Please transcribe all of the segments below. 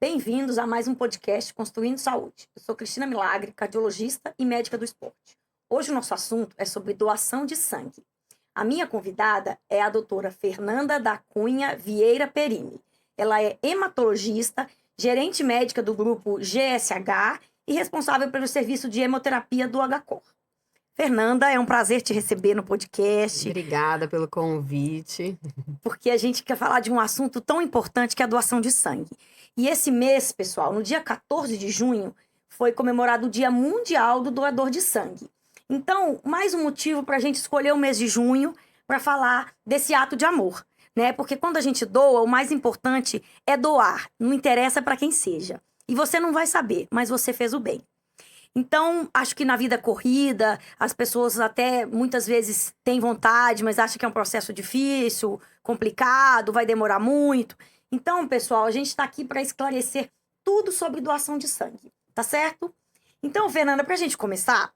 Bem-vindos a mais um podcast Construindo Saúde. Eu sou Cristina Milagre, cardiologista e médica do esporte. Hoje o nosso assunto é sobre doação de sangue. A minha convidada é a doutora Fernanda da Cunha Vieira Perini. Ela é hematologista, gerente médica do grupo GSH e responsável pelo serviço de hemoterapia do HCOR. Fernanda, é um prazer te receber no podcast. Obrigada pelo convite. Porque a gente quer falar de um assunto tão importante que é a doação de sangue. E esse mês, pessoal, no dia 14 de junho, foi comemorado o Dia Mundial do Doador de Sangue. Então, mais um motivo para a gente escolher o mês de junho para falar desse ato de amor, né? Porque quando a gente doa, o mais importante é doar, não interessa para quem seja. E você não vai saber, mas você fez o bem. Então, acho que na vida corrida, as pessoas até muitas vezes têm vontade, mas acham que é um processo difícil, complicado, vai demorar muito. Então, pessoal, a gente está aqui para esclarecer tudo sobre doação de sangue, tá certo? Então, Fernanda, para a gente começar,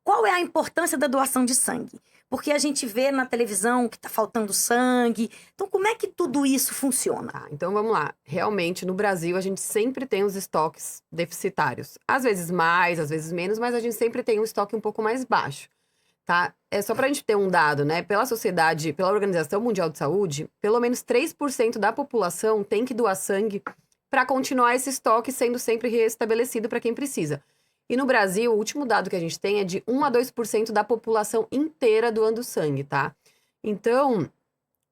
qual é a importância da doação de sangue? Porque a gente vê na televisão que está faltando sangue. Então, como é que tudo isso funciona? Então vamos lá. Realmente, no Brasil, a gente sempre tem os estoques deficitários. Às vezes mais, às vezes menos, mas a gente sempre tem um estoque um pouco mais baixo, tá? É só pra gente ter um dado, né? Pela sociedade, pela Organização Mundial de Saúde, pelo menos 3% da população tem que doar sangue para continuar esse estoque sendo sempre restabelecido para quem precisa. E no Brasil, o último dado que a gente tem é de 1 a 2% da população inteira doando sangue, tá? Então,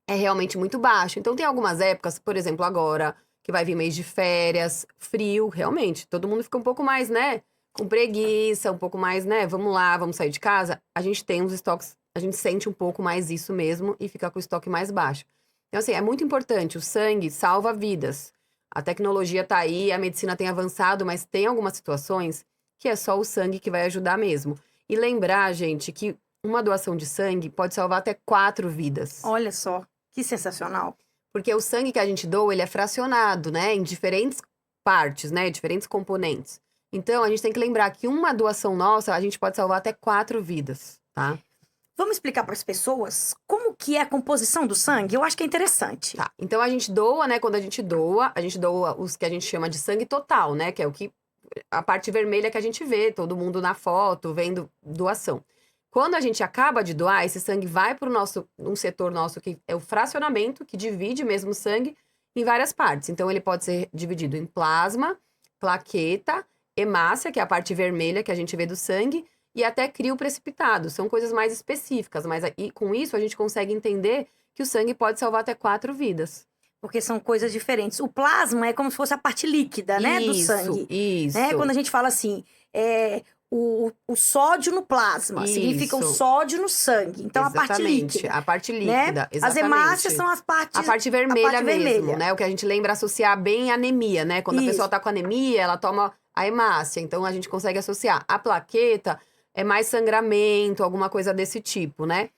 é realmente muito baixo. Então, tem algumas épocas, por exemplo, agora, que vai vir mês de férias, frio, realmente. Todo mundo fica um pouco mais, né? Com preguiça, um pouco mais, né? Vamos lá, vamos sair de casa. A gente tem uns estoques, a gente sente um pouco mais isso mesmo e fica com o estoque mais baixo. Então, assim, é muito importante. O sangue salva vidas. A tecnologia tá aí, a medicina tem avançado, mas tem algumas situações que é só o sangue que vai ajudar mesmo. E lembrar, gente, que uma doação de sangue pode salvar até 4 vidas. Olha só, que sensacional. Porque o sangue que a gente doa, ele é fracionado, né? Em diferentes partes, né? Diferentes componentes. Então, a gente tem que lembrar que uma doação nossa, a gente pode salvar até 4 vidas, tá? Vamos explicar para as pessoas como que é a composição do sangue? Eu acho que é interessante. Tá, então a gente doa, né? Quando a gente doa os que a gente chama de sangue total, né? Que é o que a parte vermelha que a gente vê, todo mundo na foto, vendo doação. Quando a gente acaba de doar, esse sangue vai para um setor nosso que é o fracionamento, que divide mesmo o sangue em várias partes. Então, ele pode ser dividido em plasma, plaqueta, hemácia, que é a parte vermelha que a gente vê do sangue, e até crio precipitado. São coisas mais específicas, mas com isso a gente consegue entender que o sangue pode salvar até 4 vidas. Porque são coisas diferentes. O plasma é como se fosse a parte líquida, né, do sangue. Isso. Né? Quando a gente fala assim, o sódio no plasma, significa o sódio no sangue. Então, a parte líquida. A parte líquida, né? exatamente. As hemácias são as partes... A parte vermelha mesmo, vermelha. né? O que a gente lembra associar bem à anemia, né? Quando a pessoa tá com anemia, ela toma a hemácia. Então, a gente consegue associar. A plaqueta é mais sangramento, alguma coisa desse tipo, né?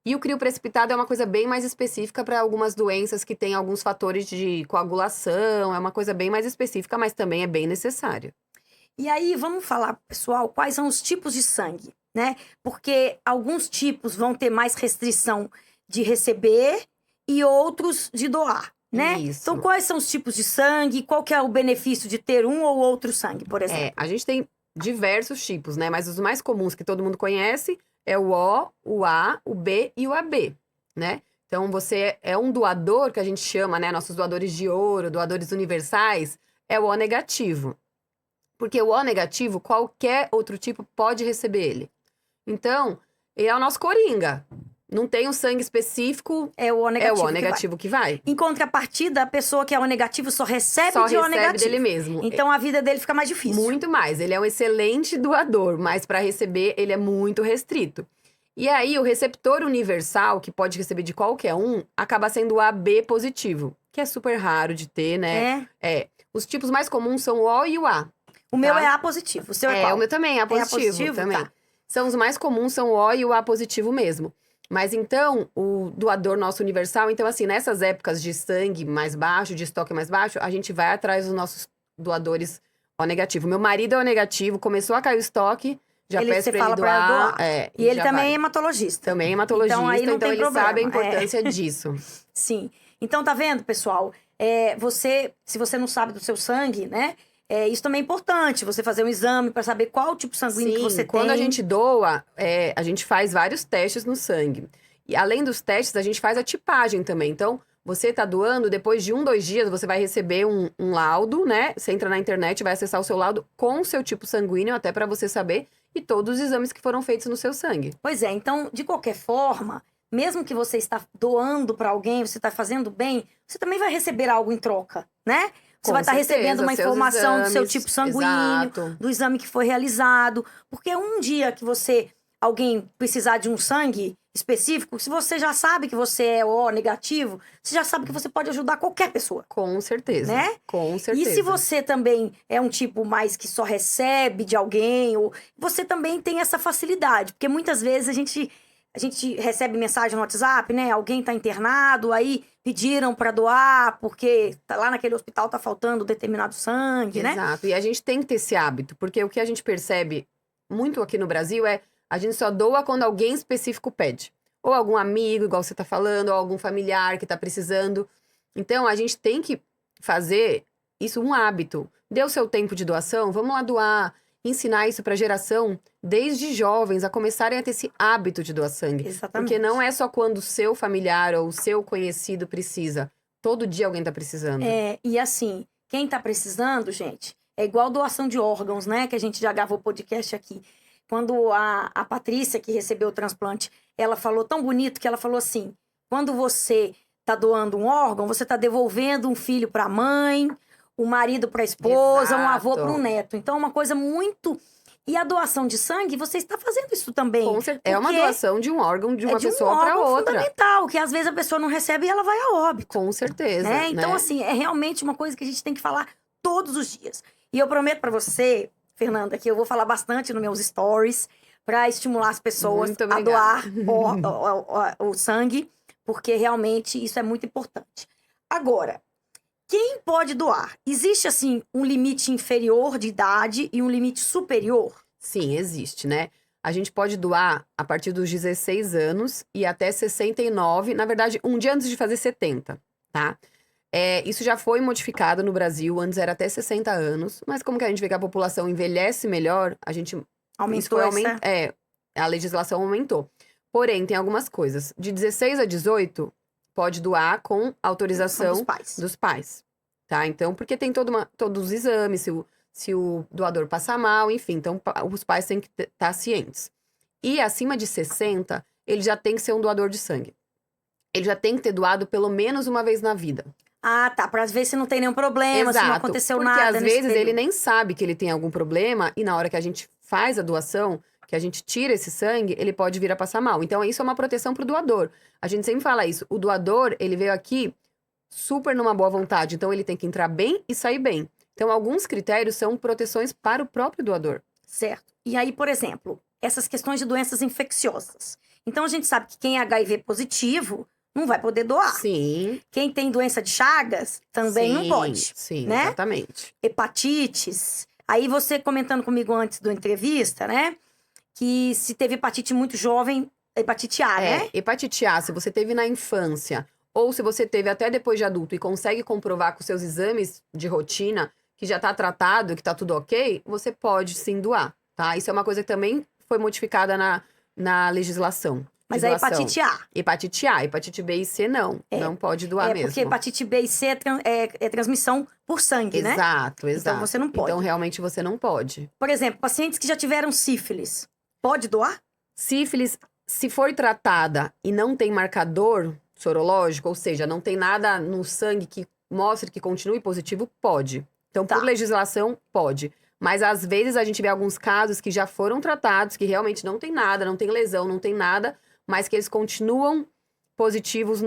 E o crio precipitado é uma coisa bem mais específica para algumas doenças que têm alguns fatores de coagulação. É uma coisa bem mais específica, mas também é bem necessária. E aí, vamos falar, pessoal, quais são os tipos de sangue, né? Porque alguns tipos vão ter mais restrição de receber e outros de doar, né? Isso. Então, quais são os tipos de sangue? Qual que é o benefício de ter um ou outro sangue, por exemplo? A gente tem diversos tipos, né? Mas os mais comuns que todo mundo conhece é o O, o A, o B e o AB, né? Então, você é um doador, que a gente chama, né? Nossos doadores de ouro, doadores universais, é o O negativo. Porque o O negativo, qualquer outro tipo pode receber ele. Então, ele é o nosso coringa. Não tem um sangue específico, é o O negativo que vai. Em contrapartida, a pessoa que é O negativo só recebe de O negativo. Só recebe dele mesmo. Então, a vida dele fica mais difícil. Muito mais. Ele é um excelente doador, mas para receber, ele é muito restrito. E aí, o receptor universal, que pode receber de qualquer um, acaba sendo o AB positivo, que é super raro de ter, né? Os tipos mais comuns são o O e o A. O meu é A positivo. O seu é qual? O meu também é A positivo. É A positivo? Também. Tá. São os mais comuns, são o O e o A positivo mesmo. Mas então, o doador nosso universal, então assim, nessas épocas de sangue mais baixo, de estoque mais baixo, a gente vai atrás dos nossos doadores O negativo. Meu marido é O negativo, começou a cair o estoque, já peço pra ele doar. E ele também é hematologista. Também é hematologista, então aí não tem ele problema. sabe a importância disso. Sim. Então, tá vendo, pessoal? se você não sabe do seu sangue, né? Isso também é importante, você fazer um exame para saber qual tipo sanguíneo que você tem. Quando a gente doa, a gente faz vários testes no sangue. E além dos testes, a gente faz a tipagem também. Então, você tá doando, depois de 2 dias, você vai receber um laudo, né? Você entra na internet, vai acessar o seu laudo com o seu tipo sanguíneo, até para você saber, e todos os exames que foram feitos no seu sangue. Pois é, então, de qualquer forma, mesmo que você está doando para alguém, você está fazendo bem, você também vai receber algo em troca, né? Você vai estar recebendo uma informação do seu tipo sanguíneo, do exame que foi realizado. Porque um dia que alguém precisar de um sangue específico, se você já sabe que você é O negativo, você já sabe que você pode ajudar qualquer pessoa. Com certeza. Né? Com certeza. E se você também é um tipo mais que só recebe de alguém, você também tem essa facilidade. Porque muitas vezes a gente recebe mensagem no WhatsApp, né? Alguém tá internado, aí pediram para doar, porque lá naquele hospital tá faltando determinado sangue, né? Exato. E a gente tem que ter esse hábito, porque o que a gente percebe muito aqui no Brasil a gente só doa quando alguém específico pede. Ou algum amigo, igual você tá falando, ou algum familiar que tá precisando. Então, a gente tem que fazer isso um hábito. Dê o seu tempo de doação, vamos lá doar. Ensinar isso para a geração, desde jovens, a começarem a ter esse hábito de doar sangue. Exatamente. Porque não é só quando o seu familiar ou o seu conhecido precisa. Todo dia alguém tá precisando. E assim, quem tá precisando, gente, é igual doação de órgãos, né? Que a gente já gravou podcast aqui. Quando a Patrícia, que recebeu o transplante, ela falou tão bonito que ela falou assim, quando você tá doando um órgão, você tá devolvendo um filho para a mãe, o marido para a esposa, Exato. um avô para um neto. Então, é uma coisa muito... E a doação de sangue, você está fazendo isso também. Com certeza. É uma doação de um órgão de uma pessoa para outra. É um órgão fundamental, que às vezes a pessoa não recebe e ela vai a óbito. Com certeza. Né? Então, assim, é realmente uma coisa que a gente tem que falar todos os dias. E eu prometo para você, Fernanda, que eu vou falar bastante nos meus stories para estimular as pessoas a doar o sangue, porque realmente isso é muito importante. Agora, quem pode doar? Existe, assim, um limite inferior de idade e um limite superior? Sim, existe, né? A gente pode doar a partir dos 16 anos e até 69, na verdade, um dia antes de fazer 70, tá? Isso já foi modificado no Brasil, antes era até 60 anos, mas como que a gente vê que a população envelhece melhor, a gente... Aumentou a legislação aumentou. Porém, tem algumas coisas. De 16 a 18... pode doar com autorização dos pais, tá? Então, porque tem todos os exames, se o doador passar mal, enfim. Então, os pais têm que estar cientes. E acima de 60, ele já tem que ser um doador de sangue. Ele já tem que ter doado pelo menos uma vez na vida. Ah, tá. Pra ver se não tem nenhum problema, se não aconteceu nada. Porque às vezes ele nem sabe que ele tem algum problema e na hora que a gente faz a doação, que a gente tira esse sangue, ele pode vir a passar mal. Então, isso é uma proteção pro doador. A gente sempre fala isso. O doador, ele veio aqui super numa boa vontade. Então, ele tem que entrar bem e sair bem. Então, alguns critérios são proteções para o próprio doador. Certo. E aí, por exemplo, essas questões de doenças infecciosas. Então, a gente sabe que quem é HIV positivo não vai poder doar. Sim. Quem tem doença de Chagas também não pode. Sim, né? Exatamente. Hepatites. Aí, você comentando comigo antes da entrevista, né? Que se teve hepatite muito jovem, hepatite A, né? Hepatite A, se você teve na infância, ou se você teve até depois de adulto e consegue comprovar com seus exames de rotina que já tá tratado, que tá tudo ok, você pode sim doar, tá? Isso é uma coisa que também foi modificada na legislação. Mas a hepatite A. Hepatite A, hepatite B e C não. Não pode doar mesmo. Porque hepatite B e C é transmissão por sangue, né? Exato. Então você não pode. Então realmente você não pode. Por exemplo, pacientes que já tiveram sífilis, pode doar? Sífilis, se for tratada e não tem marcador sorológico, ou seja, não tem nada no sangue que mostre que continue positivo, pode. Então, por legislação, pode. Mas às vezes a gente vê alguns casos que já foram tratados, que realmente não tem nada, não tem lesão, não tem nada, mas que eles continuam positivos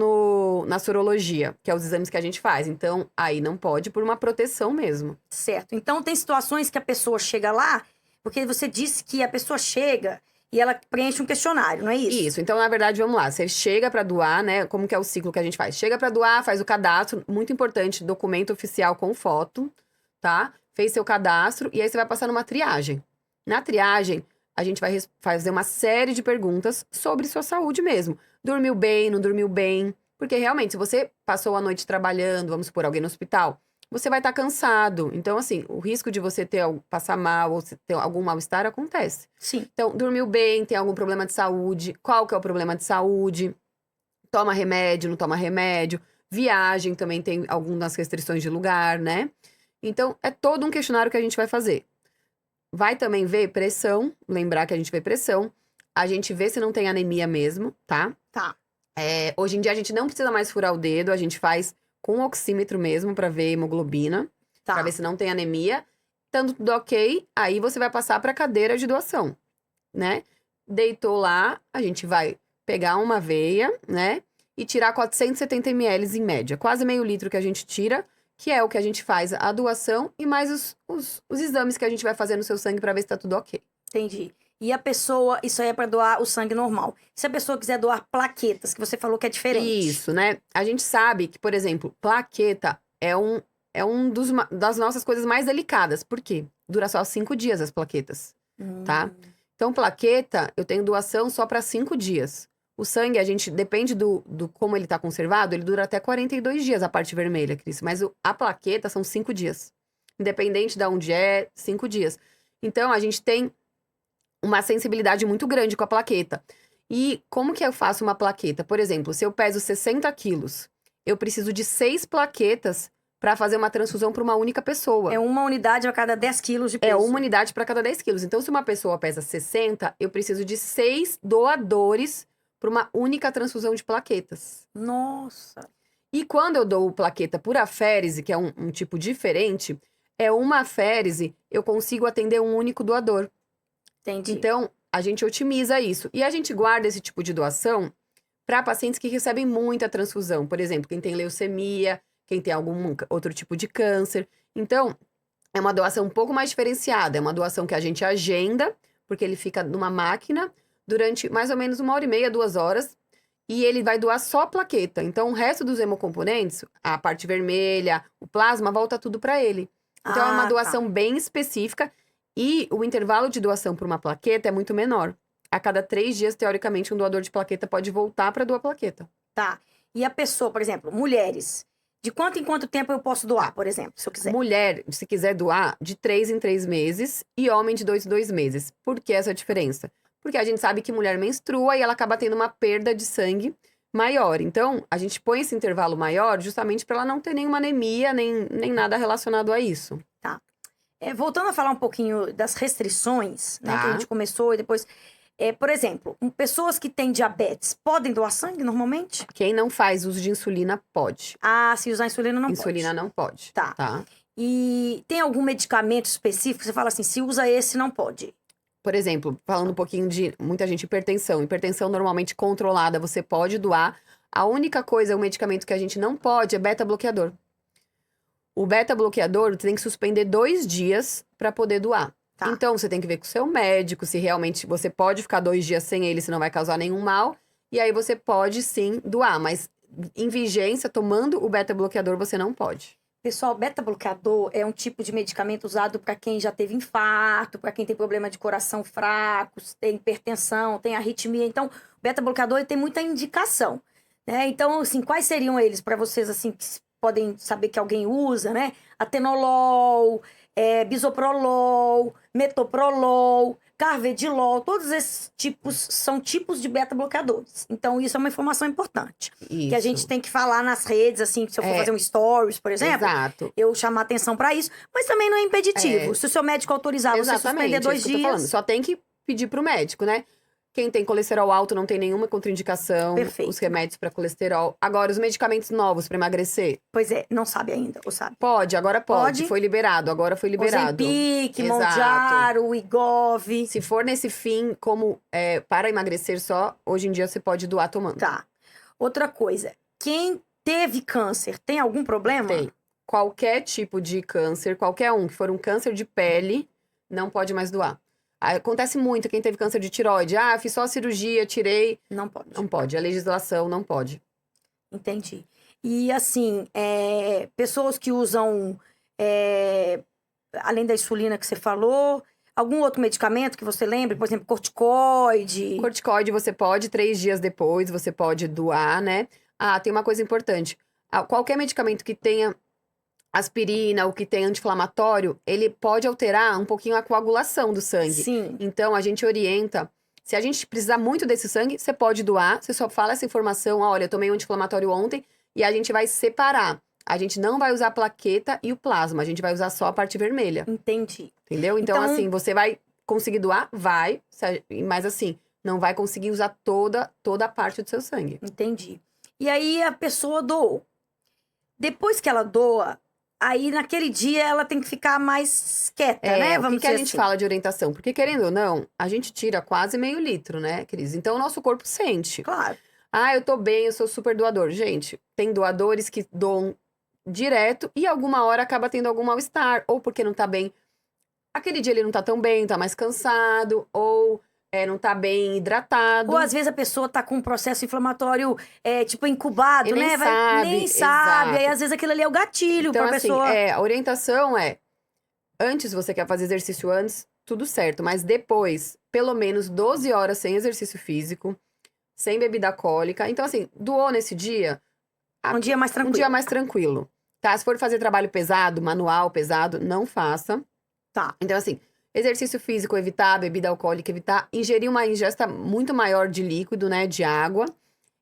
na sorologia, que é os exames que a gente faz. Então, aí não pode por uma proteção mesmo. Certo. Então, tem situações que a pessoa chega lá, porque você disse que a pessoa chega e ela preenche um questionário, não é isso? Isso. Então, na verdade, vamos lá. Você chega para doar, né? Como que é o ciclo que a gente faz? Chega para doar, faz o cadastro, muito importante, documento oficial com foto, tá? Fez seu cadastro e aí você vai passar numa triagem. Na triagem, a gente vai fazer uma série de perguntas sobre sua saúde mesmo. Dormiu bem, não dormiu bem, Porque realmente, se você passou a noite trabalhando, vamos supor, alguém no hospital, você vai estar cansado. Então, assim, o risco de você passar mal ou ter algum mal-estar acontece. Sim. Então, dormiu bem, tem algum problema de saúde. Qual que é o problema de saúde? Toma remédio, não toma remédio. Viagem também tem algumas restrições de lugar, né? Então, é todo um questionário que a gente vai fazer. Vai também ver pressão, lembrar que a gente vê pressão. A gente vê se não tem anemia mesmo, tá? Tá. Hoje em dia a gente não precisa mais furar o dedo, a gente faz com o oxímetro mesmo pra ver hemoglobina, Tá. pra ver se não tem anemia. Estando tudo ok, aí você vai passar pra cadeira de doação, né? Deitou lá, a gente vai pegar uma veia, né? E tirar 470 ml em média, quase meio litro que a gente tira, que é o que a gente faz a doação e mais os exames que a gente vai fazer no seu sangue pra ver se tá tudo ok. Entendi. E a pessoa, isso aí é pra doar o sangue normal. Se a pessoa quiser doar plaquetas, que você falou que é diferente. Isso, né? A gente sabe que, por exemplo, plaqueta é um das nossas coisas mais delicadas. Por quê? Dura só 5 dias as plaquetas, tá? Então, plaqueta, eu tenho doação só para 5 dias. O sangue, a gente, depende do como ele tá conservado, ele dura até 42 dias, a parte vermelha, Cris. Mas a plaqueta são 5 dias. Independente de onde é, 5 dias. Então, a gente tem uma sensibilidade muito grande com a plaqueta. E como que eu faço uma plaqueta? Por exemplo, se eu peso 60 quilos, eu preciso de 6 plaquetas para fazer uma transfusão para uma única pessoa. É uma unidade a cada 10 quilos de peso. É uma unidade para cada 10 quilos. Então, se uma pessoa pesa 60, eu preciso de 6 doadores para uma única transfusão de plaquetas. Nossa. E quando eu dou plaqueta por aférese, que é um tipo diferente, uma aférese, eu consigo atender um único doador. Entendi. Então, a gente otimiza isso. E a gente guarda esse tipo de doação para pacientes que recebem muita transfusão. Por exemplo, quem tem leucemia, quem tem algum outro tipo de câncer. Então, é uma doação um pouco mais diferenciada. É uma doação que a gente agenda, porque ele fica numa máquina durante mais ou menos 1h30, 2 horas. E ele vai doar só plaqueta. Então, o resto dos hemocomponentes, a parte vermelha, o plasma, volta tudo para ele. Então, é uma doação bem específica. E o intervalo de doação por uma plaqueta é muito menor. A cada 3 dias, teoricamente, um doador de plaqueta pode voltar para doar plaqueta. Tá. E a pessoa, por exemplo, mulheres, de quanto em quanto tempo eu posso doar, por exemplo, se eu quiser? Mulher, se quiser doar, de 3 em 3 meses e homem de 2 em 2 meses. Por que essa diferença? Porque a gente sabe que mulher menstrua e ela acaba tendo uma perda de sangue maior. Então, a gente põe esse intervalo maior justamente para ela não ter nenhuma anemia, nem nada relacionado a isso. Tá. Voltando a falar um pouquinho das restrições, né, Tá. que a gente começou e depois... por exemplo, pessoas que têm diabetes podem doar sangue normalmente? Quem não faz uso de insulina pode. Ah, se usar insulina não Insulina pode. não pode. Tá. E tem algum medicamento específico? Você fala assim, se usa esse, não pode. Por exemplo, falando um pouquinho de muita gente hipertensão. Hipertensão normalmente controlada, você pode doar. A única coisa, o medicamento que a gente não pode é beta-bloqueador. O beta-bloqueador tem que suspender 2 dias para poder doar. Tá. Então, você tem que ver com o seu médico se realmente você pode ficar 2 dias sem ele, se não vai causar nenhum mal. E aí você pode sim doar, mas em vigência, tomando o beta-bloqueador, você não pode. Pessoal, beta-bloqueador é um tipo de medicamento usado para quem já teve infarto, para quem tem problema de coração fraco, tem hipertensão, tem arritmia. Então, o beta-bloqueador ele tem muita indicação, né? Então, assim, quais seriam eles para vocês, assim, que podem saber que alguém usa, né? Atenolol, bisoprolol, metoprolol, carvedilol, todos esses tipos são tipos de beta-bloqueadores. Então, isso é uma informação importante. Isso. Que a gente tem que falar nas redes, assim, se eu for fazer um stories, por exemplo, Exato. eu chamar atenção pra isso. Mas também não é impeditivo. Se o seu médico autorizar você suspender 2 isso que eu tô falando. dias... Só tem que pedir pro médico, né? Quem tem colesterol alto não tem nenhuma contraindicação. Perfeito. Os remédios para colesterol. Agora, os medicamentos novos para emagrecer. Pois é, não sabe ainda, ou sabe? Pode, agora pode. Pode? Foi liberado, agora foi liberado. Ozempic, Exato. Monjaro, Wegovy. Se for nesse fim, como para emagrecer só, hoje em dia você pode doar tomando. Tá. Outra coisa, quem teve câncer tem algum problema? Tem. Qualquer tipo de câncer, qualquer um que for um câncer de pele, não pode mais doar. Acontece muito, quem teve câncer de tireoide. Fiz só a cirurgia, tirei. Não pode. Não pode, a legislação não pode. Entendi. E assim, pessoas que usam, além da insulina que você falou, algum outro medicamento que você lembre? Por exemplo, corticoide? Corticoide você pode, 3 dias depois você pode doar, né? tem uma coisa importante. Qualquer medicamento que tenha aspirina ou que tenha anti-inflamatório, ele pode alterar um pouquinho a coagulação do sangue. Sim. Então, a gente orienta. Se a gente precisar muito desse sangue, você pode doar. Você só fala essa informação, olha, eu tomei um anti-inflamatório ontem, e a gente vai separar. A gente não vai usar a plaqueta e o plasma, a gente vai usar só a parte vermelha. Entendi. Entendeu? Então, assim, você vai conseguir doar? Vai. Mas assim, não vai conseguir usar toda a parte do seu sangue. Entendi. E aí a pessoa doou. Depois que ela doa, aí naquele dia ela tem que ficar mais quieta, né? O que a gente fala de orientação? Porque, querendo ou não, a gente tira quase meio litro, né, Cris? Então, o nosso corpo sente. Claro. Eu tô bem, eu sou super doador. Gente, tem doadores que doam direto e alguma hora acaba tendo algum mal-estar. Ou porque não tá bem. Aquele dia ele não tá tão bem, tá mais cansado. Ou não tá bem hidratado. Ou às vezes a pessoa tá com um processo inflamatório, tipo, incubado, E nem né? sabe, Nem sabe. exato. Aí às vezes aquilo ali é o gatilho Então, pra assim, pessoa. a orientação antes você quer fazer exercício antes, tudo certo. Mas depois, pelo menos 12 horas sem exercício físico, sem bebida alcoólica. Então, assim, doou nesse dia. Um dia mais tranquilo. Um dia mais tranquilo. Tá? Se for fazer trabalho pesado, manual pesado, não faça. Tá. Então, assim, exercício físico, evitar, bebida alcoólica, evitar, ingerir uma ingesta muito maior de líquido, né, de água.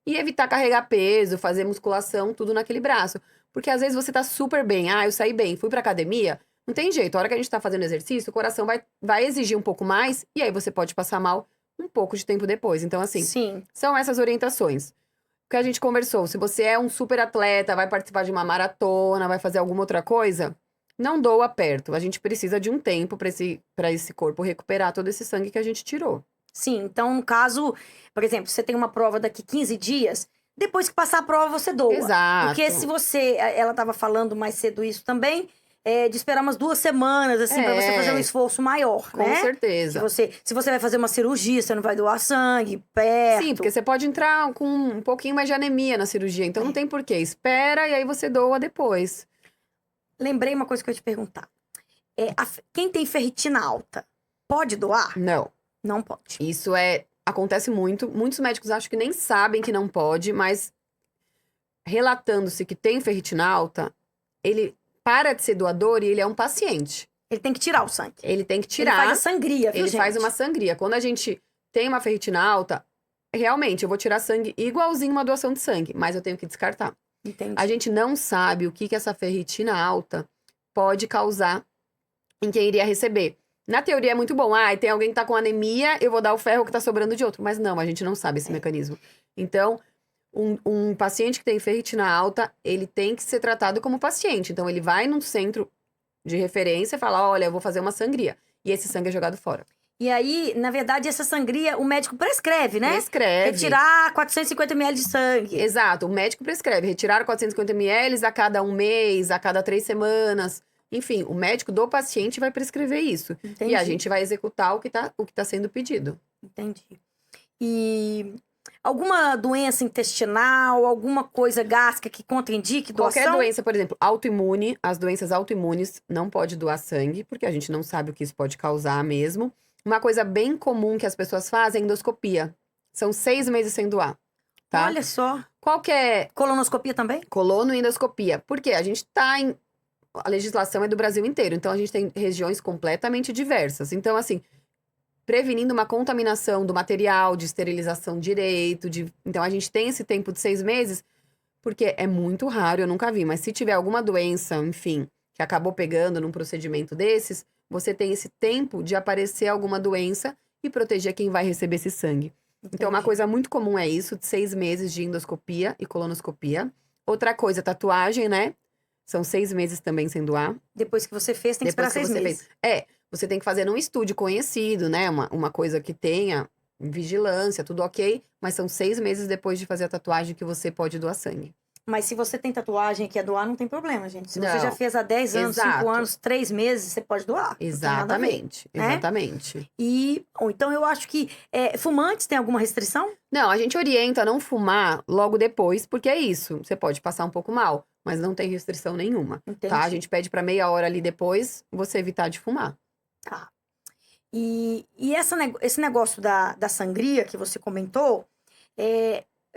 E evitar carregar peso, fazer musculação, tudo naquele braço. Porque às vezes você tá super bem. Eu saí bem, fui pra academia. Não tem jeito. A hora que a gente tá fazendo exercício, o coração vai exigir um pouco mais. E aí você pode passar mal um pouco de tempo depois. Então, assim, Sim. são essas orientações. O que a gente conversou. Se você é um super atleta, vai participar de uma maratona, vai fazer alguma outra coisa, não doa perto. A gente precisa de um tempo pra esse corpo recuperar todo esse sangue que a gente tirou. Sim, então no caso, por exemplo, você tem uma prova daqui 15 dias, depois que passar a prova você doa. Exato. Porque se você, ela estava falando mais cedo isso também, de esperar umas 2 semanas, assim, pra você fazer um esforço maior, Com né? certeza. Se você vai fazer uma cirurgia, você não vai doar sangue, perto. Sim, porque você pode entrar com um pouquinho mais de anemia na cirurgia, então não tem porquê. Espera e aí você doa depois. Lembrei uma coisa que eu ia te perguntar. Quem tem ferritina alta, pode doar? Não. Não pode. Isso acontece muito. Muitos médicos acham que nem sabem que não pode, mas relatando-se que tem ferritina alta, ele para de ser doador e ele é um paciente. Ele tem que tirar o sangue. Ele tem que tirar. Ele faz a sangria, viu, Ele gente? faz uma sangria. Quando a gente tem uma ferritina alta, realmente eu vou tirar sangue igualzinho uma doação de sangue, mas eu tenho que descartar. Entendi. A gente não sabe o que essa ferritina alta pode causar em quem iria receber. Na teoria é muito bom. Tem alguém que tá com anemia, eu vou dar o ferro que tá sobrando de outro. Mas não, a gente não sabe esse mecanismo. Então, um paciente que tem ferritina alta, ele tem que ser tratado como paciente. Então, ele vai num centro de referência e fala, olha, eu vou fazer uma sangria. E esse sangue é jogado fora. E aí, na verdade, essa sangria, o médico prescreve, né? Prescreve. Retirar 450 ml de sangue. Exato, o médico prescreve. Retirar 450 ml a cada 1 mês, a cada 3 semanas. Enfim, o médico do paciente vai prescrever isso. Entendi. E a gente vai executar o que tá sendo pedido. Entendi. E alguma doença intestinal, alguma coisa gástrica que contraindique doação? Qualquer doença, por exemplo, autoimune, as doenças autoimunes não pode doar sangue, porque a gente não sabe o que isso pode causar mesmo. Uma coisa bem comum que as pessoas fazem é endoscopia. São 6 meses sem doar, tá? Olha só. Qual que é? Colonoscopia também? Colono e endoscopia. Por quê? A legislação é do Brasil inteiro, então a gente tem regiões completamente diversas. Então, assim, prevenindo uma contaminação do material, de esterilização direito, então a gente tem esse tempo de 6 meses, porque é muito raro, eu nunca vi, mas se tiver alguma doença, enfim, que acabou pegando num procedimento desses, você tem esse tempo de aparecer alguma doença e proteger quem vai receber esse sangue. Então, uma coisa muito comum é isso, de 6 meses de endoscopia e colonoscopia. Outra coisa, tatuagem, né? São 6 meses também sem doar. Depois que você fez, tem que esperar 6 meses. Você tem que fazer num estúdio conhecido, né? Uma coisa que tenha vigilância, tudo ok. Mas são 6 meses depois de fazer a tatuagem que você pode doar sangue. Mas se você tem tatuagem e quer doar, não tem problema, gente. Se você Não. já fez há 10 anos, 5 Exato. anos, 3 meses, você pode doar. Exatamente, né? exatamente. Então eu acho que fumantes tem alguma restrição? Não, a gente orienta a não fumar logo depois, porque é isso. Você pode passar um pouco mal, mas não tem restrição nenhuma. Entendi. Tá? A gente pede pra meia hora ali depois, você evitar de fumar. Tá. E esse negócio da sangria que você comentou,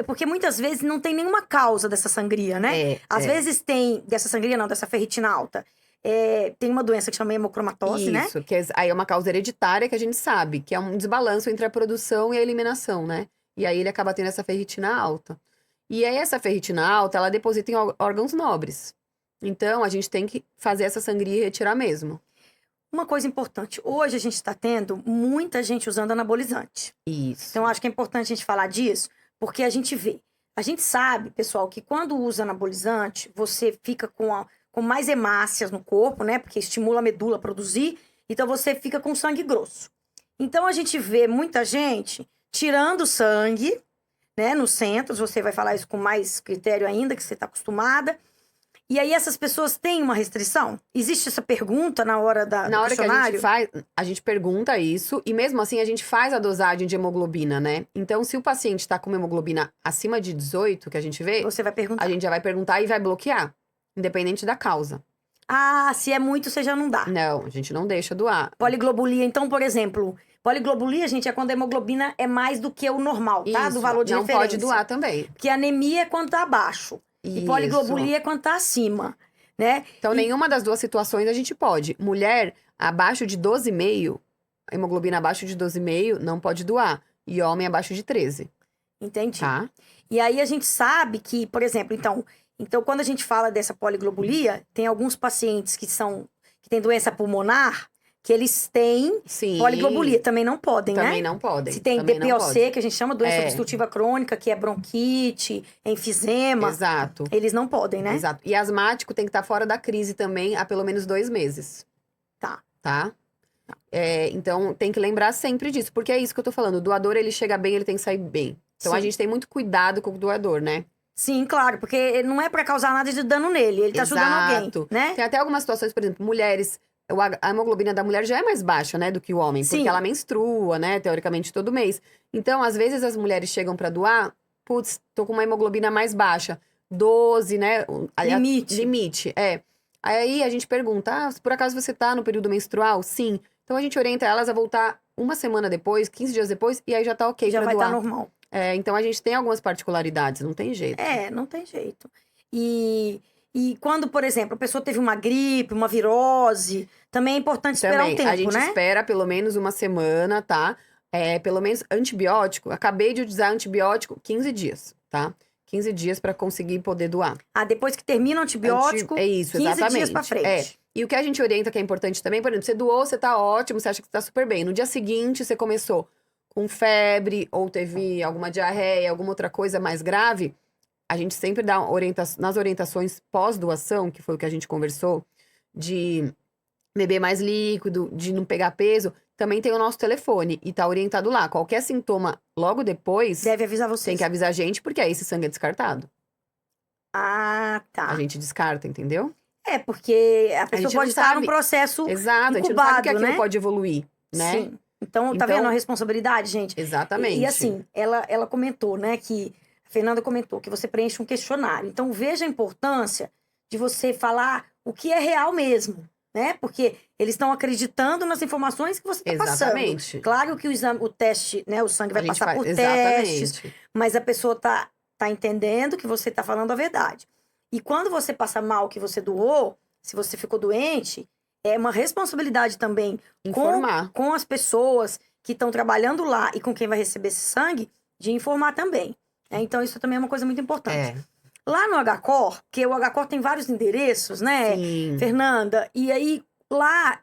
Porque muitas vezes não tem nenhuma causa dessa sangria, né? Às vezes tem, dessa sangria não, dessa ferritina alta. Tem uma doença que chama hemocromatose, né? Isso, que aí é uma causa hereditária que a gente sabe, que é um desbalanço entre a produção e a eliminação, né? E aí ele acaba tendo essa ferritina alta. E aí essa ferritina alta, ela deposita em órgãos nobres. Então, a gente tem que fazer essa sangria e retirar mesmo. Uma coisa importante, hoje a gente está tendo muita gente usando anabolizante. Isso. Então, acho que é importante a gente falar disso, porque a gente sabe, pessoal, que quando usa anabolizante, você fica com mais hemácias no corpo, né? Porque estimula a medula a produzir, então você fica com sangue grosso. Então, a gente vê muita gente tirando sangue, né? Nos centros, você vai falar isso com mais critério ainda, que você está acostumada. E aí, essas pessoas têm uma restrição? Existe essa pergunta na hora do Na hora que a gente questionário? a gente pergunta isso, e mesmo assim a gente faz a dosagem de hemoglobina, né? Então, se o paciente tá com uma hemoglobina acima de 18, que a gente vê, Você vai perguntar. a gente já vai perguntar e vai bloquear, independente da causa. Ah, se é muito, você já não dá. Não, a gente não deixa doar. Poliglobulia, então, por exemplo, poliglobulia, gente, é quando a hemoglobina é mais do que o normal, tá? Isso, Do valor de não referência. pode doar também. Porque anemia é quando tá abaixo. E Isso. poliglobulia é quando tá acima, né? Então, nenhuma das duas situações a gente pode. Mulher abaixo de 12,5, hemoglobina abaixo de 12,5, não pode doar. E homem abaixo de 13, Entendi. tá? E aí a gente sabe que, por exemplo, então quando a gente fala dessa poliglobulia, tem alguns pacientes que têm doença pulmonar, que eles têm Sim. poliglobulia, também não podem, né? Também não podem. Se tem também não DPOC, pode. que a gente chama doença obstrutiva crônica, que é bronquite, enfisema, Exato. eles não podem, né? Exato. E asmático tem que estar fora da crise também há pelo menos 2 meses. Tá. Tá? Então, tem que lembrar sempre disso. Porque é isso que eu tô falando. O doador, ele chega bem, ele tem que sair bem. Então, a Sim. gente tem muito cuidado com o doador, né? Sim, claro, porque não é pra causar nada de dano nele, ele tá ajudando alguém, Exato. né? Tem até algumas situações, por exemplo, mulheres... A hemoglobina da mulher já é mais baixa, né, do que o homem. Sim. Porque ela menstrua, né, teoricamente, todo mês. Então, às vezes, as mulheres chegam pra doar... Putz, tô com uma hemoglobina mais baixa. 12, né? Limite, Aí a gente pergunta, por acaso você tá no período menstrual? Sim. Então a gente orienta elas a voltar uma semana depois, 15 dias depois, e aí já tá ok Já pra vai doar. estar normal. Então a gente tem algumas particularidades, não tem jeito. Não tem jeito. E quando, por exemplo, a pessoa teve uma gripe, uma virose, também é importante esperar Também, um tempo, a gente né? espera pelo menos uma semana, tá? Pelo menos antibiótico, acabei de usar antibiótico, 15 dias, tá? 15 dias pra conseguir poder doar. Depois que termina o antibiótico, É isso, 15 exatamente. dias pra frente. E o que a gente orienta que é importante também, por exemplo, você doou, você tá ótimo, você acha que tá super bem. No dia seguinte, você começou com febre, ou teve alguma diarreia, alguma outra coisa mais grave, a gente sempre dá nas orientações pós-doação, que foi o que a gente conversou, de beber mais líquido, de não pegar peso, também tem o nosso telefone e tá orientado lá. Qualquer sintoma logo depois, Deve avisar vocês. tem que avisar a gente, porque aí esse sangue é descartado. Ah, tá. A gente descarta, entendeu? Porque a pessoa gente pode não estar sabe. num processo Exato, a gente não incubado, sabe que aquilo né? pode evoluir, né? Sim. Então, tá vendo a responsabilidade, gente? Exatamente. E assim, ela comentou, né, a Fernanda comentou que você preenche um questionário. Então, veja a importância de você falar o que é real mesmo, né? Porque eles estão acreditando nas informações que você está passando. Exatamente. Claro que o teste, né, o sangue vai passar por Exatamente. testes, mas a pessoa tá entendendo que você tá falando a verdade. E quando você passa mal que você doou, se você ficou doente, é uma responsabilidade também Informar. com as pessoas que estão trabalhando lá e com quem vai receber esse sangue, de informar também. Então, isso também é uma coisa muito importante. Lá no HCOR, que o HCOR tem vários endereços, né, Sim. Fernanda? E aí, lá,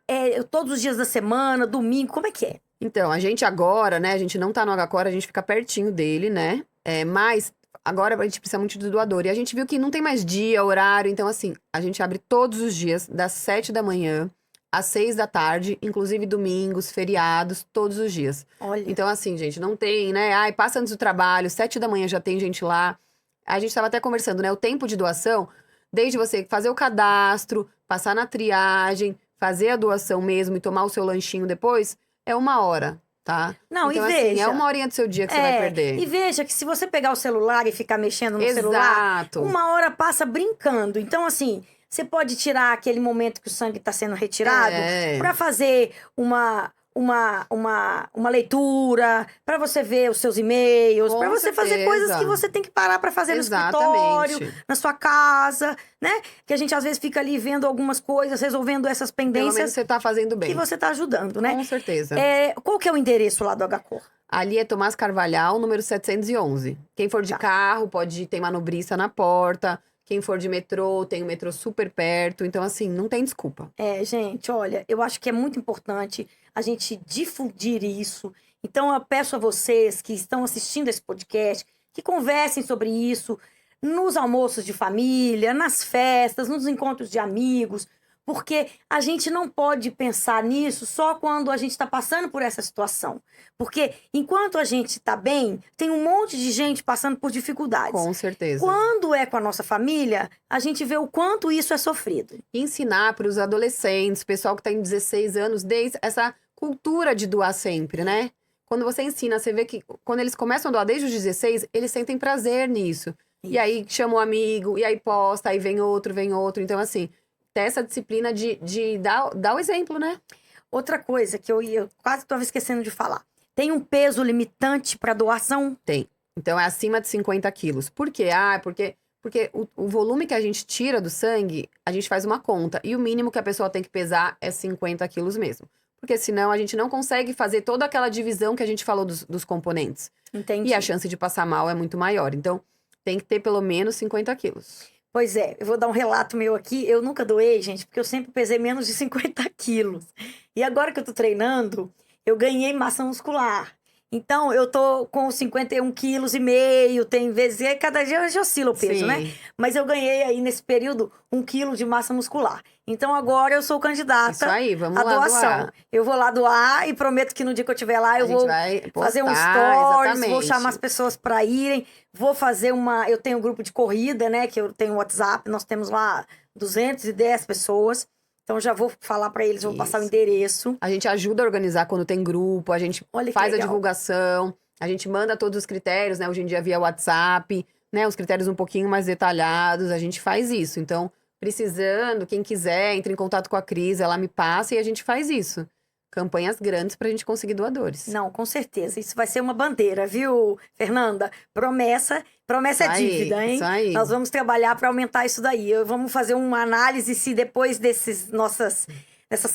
todos os dias da semana, domingo, como é que é? Então, a gente agora, né, a gente não tá no HCOR, a gente fica pertinho dele, né? Mas agora a gente precisa muito do doador. E a gente viu que não tem mais dia, horário, então assim, a gente abre todos os dias, das 7 da manhã às 6 da tarde, inclusive domingos, feriados, todos os dias. Olha. Então assim, gente, não tem, né? Passa antes do trabalho, 7 da manhã já tem gente lá. A gente tava até conversando, né? O tempo de doação, desde você fazer o cadastro, passar na triagem, fazer a doação mesmo e tomar o seu lanchinho depois, é 1 hora, tá? Não, então, e assim, veja. é 1 horinha do seu dia que você vai perder. E veja que se você pegar o celular e ficar mexendo no celular, 1 hora passa brincando. Então, assim, você pode tirar aquele momento que o sangue está sendo retirado para fazer uma uma leitura, para você ver os seus e-mails, Com para você fazer certeza. coisas que você tem que parar para fazer no Exatamente. escritório, na sua casa, né? Que a gente às vezes fica ali vendo algumas coisas, resolvendo essas Pelo menos pendências você tá fazendo bem. que você tá ajudando, né? Com certeza. Qual que é o endereço lá do HCor? Ali é Tomás Carvalhal, número 711. Quem for de Tá. carro, tem manobrista na porta. Quem for de metrô, tem o metrô super perto. Então, assim, não tem desculpa. Gente, olha, eu acho que é muito importante a gente difundir isso. Então, eu peço a vocês que estão assistindo esse podcast que conversem sobre isso nos almoços de família, nas festas, nos encontros de amigos, porque a gente não pode pensar nisso só quando a gente está passando por essa situação. Porque enquanto a gente está bem, tem um monte de gente passando por dificuldades. Com certeza. Quando é com a nossa família, a gente vê o quanto isso é sofrido. Ensinar para os adolescentes, pessoal que tem 16 anos, desde essa cultura de doar sempre, né? Quando você ensina, você vê que quando eles começam a doar desde os 16, eles sentem prazer nisso. E aí chama um amigo, e aí posta, aí vem outro. Então, assim, ter essa disciplina de dar o exemplo, né? Outra coisa que eu quase estava esquecendo de falar. Tem um peso limitante para doação? Tem. Então, é acima de 50 quilos. Por quê? Porque o volume que a gente tira do sangue, a gente faz uma conta. E o mínimo que a pessoa tem que pesar é 50 quilos mesmo. Porque senão a gente não consegue fazer toda aquela divisão que a gente falou dos componentes. Entendi. E a chance de passar mal é muito maior. Então, tem que ter pelo menos 50 quilos. Pois é, eu vou dar um relato meu aqui. Eu nunca doei, gente, porque eu sempre pesei menos de 50 quilos. E agora que eu tô treinando, eu ganhei massa muscular. Então, eu tô com 51 quilos e meio, tem vezes, cada dia oscila o peso, né? Mas eu ganhei aí nesse período 1 quilo de massa muscular. Então, agora eu sou candidata Isso aí, vamos à lá doação. doar. Eu vou lá doar e prometo que no dia que eu estiver lá, eu A gente vou vai fazer um postar, stories, vou exatamente. chamar as pessoas para irem, vou fazer eu tenho um grupo de corrida, né, que eu tenho um WhatsApp, nós temos lá 210 pessoas. Então, já vou falar para eles, vou passar o Isso. endereço. A gente ajuda a organizar quando tem grupo, a gente Olha que faz a legal. divulgação, a gente manda todos os critérios, né? Hoje em dia via WhatsApp, né? Os critérios um pouquinho mais detalhados, a gente faz isso. Então, precisando, quem quiser, entre em contato com a Cris, ela me passa e a gente faz isso. Campanhas grandes pra gente conseguir doadores. Não, com certeza. Isso vai ser uma bandeira, viu, Fernanda? Promessa Isso é aí, dívida, hein? isso aí. Nós vamos trabalhar para aumentar isso daí. Vamos fazer uma análise se depois dessas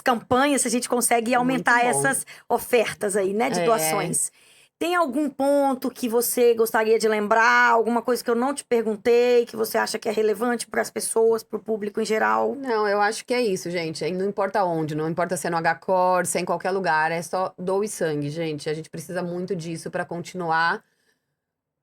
campanhas, se a gente consegue aumentar bom. essas ofertas aí, né, de É. doações. Tem algum ponto que você gostaria de lembrar? Alguma coisa que eu não te perguntei, que você acha que é relevante para as pessoas, para o público em geral? Não, eu acho que é isso, gente. Não importa onde, não importa se é no HCor, se é em qualquer lugar, é só doe sangue, gente. A gente precisa muito disso pra continuar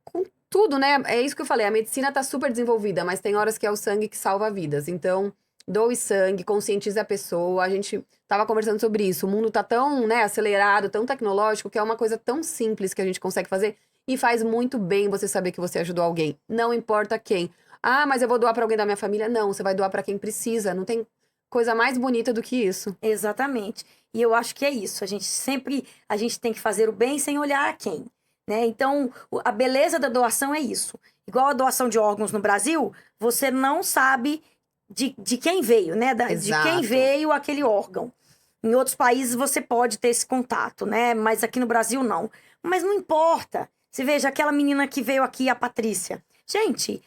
com tudo, né? É isso que eu falei, a medicina tá super desenvolvida, mas tem horas que é o sangue que salva vidas. Então, doe sangue, conscientize a pessoa. A gente tava conversando sobre isso. O mundo tá tão, né, acelerado, tão tecnológico, que é uma coisa tão simples que a gente consegue fazer e faz muito bem você saber que você ajudou alguém. Não importa quem. Ah, mas eu vou doar pra alguém da minha família? Não, você vai doar pra quem precisa. Não tem coisa mais bonita do que isso. Exatamente. E eu acho que é isso. A gente tem que fazer o bem sem olhar a quem, né? Então, a beleza da doação é isso. Igual a doação de órgãos no Brasil, você não sabe de quem veio, né? De Exato. quem veio aquele órgão. Em outros países você pode ter esse contato, né? Mas aqui no Brasil não. Mas não importa. Você veja aquela menina que veio aqui, a Patrícia. Gente,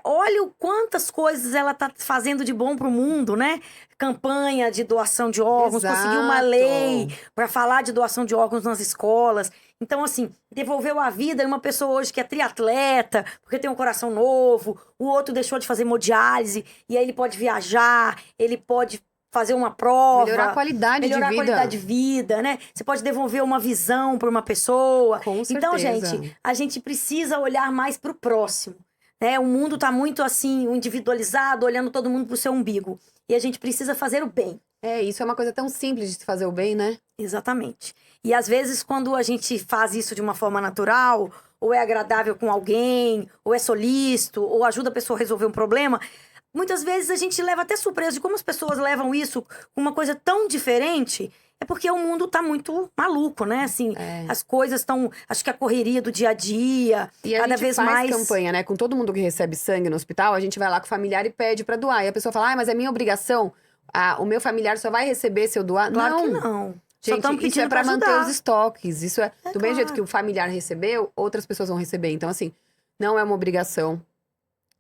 olha o quantas coisas ela tá fazendo de bom pro mundo, né? Campanha de doação de órgãos, conseguiu uma Exato. lei para falar de doação de órgãos nas escolas. Então, assim, devolveu a vida. E uma pessoa hoje que é triatleta, porque tem um coração novo, o outro deixou de fazer hemodiálise, e aí ele pode viajar, ele pode fazer uma prova. Melhorar a qualidade de vida. Melhorar a qualidade de vida, né? Você pode devolver uma visão para uma pessoa. Com certeza. Então, gente, a gente precisa olhar mais pro próximo. Né? O mundo tá muito assim, individualizado, olhando todo mundo pro seu umbigo. E a gente precisa fazer o bem. Isso é uma coisa tão simples de se fazer o bem, né? Exatamente. E às vezes, quando a gente faz isso de uma forma natural, ou é agradável com alguém, ou é solícito, ou ajuda a pessoa a resolver um problema, muitas vezes a gente leva até surpresa de como as pessoas levam isso com uma coisa tão diferente. É porque o mundo tá muito maluco, né? Assim, as coisas estão... Acho que a correria do dia a dia, E a cada gente vez faz mais... campanha, né? Com todo mundo que recebe sangue no hospital, a gente vai lá com o familiar e pede pra doar. E a pessoa fala, mas é minha obrigação. O meu familiar só vai receber se eu doar. Claro não. que não. Só Gente, estamos isso pedindo é pra pra manter ajudar. os estoques. Isso é do mesmo jeito claro. que o familiar recebeu, outras pessoas vão receber. Então, assim, não é uma obrigação.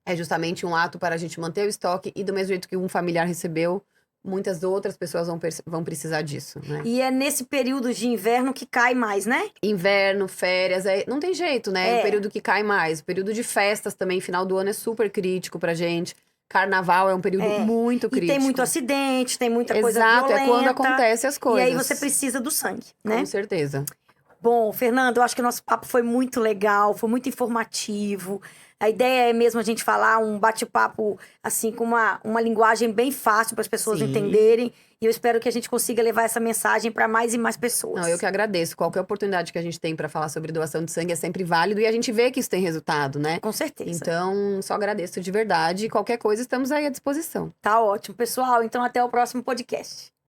É justamente um ato para a gente manter o estoque. E do mesmo jeito que um familiar recebeu, muitas outras pessoas vão precisar disso, né? E é nesse período de inverno que cai mais, né? Inverno, férias, não tem jeito, né? É É. o período que cai mais. O período de festas também, final do ano é super crítico pra gente. Carnaval é um período É. muito E crítico. tem muito acidente, tem muita coisa Exato, violenta. é quando acontece as E coisas. aí você precisa do sangue, né? Com certeza. Bom, Fernando, eu acho que o nosso papo foi muito legal, foi muito informativo. A ideia é mesmo a gente falar um bate-papo, assim, com uma linguagem bem fácil para as pessoas Sim. entenderem. E eu espero que a gente consiga levar essa mensagem para mais e mais pessoas. Não, eu que agradeço. Qualquer oportunidade que a gente tem pra falar sobre doação de sangue é sempre válido e a gente vê que isso tem resultado, né? Com certeza. Então, só agradeço de verdade. E qualquer coisa, estamos aí à disposição. Tá ótimo, pessoal. Então, até o próximo podcast.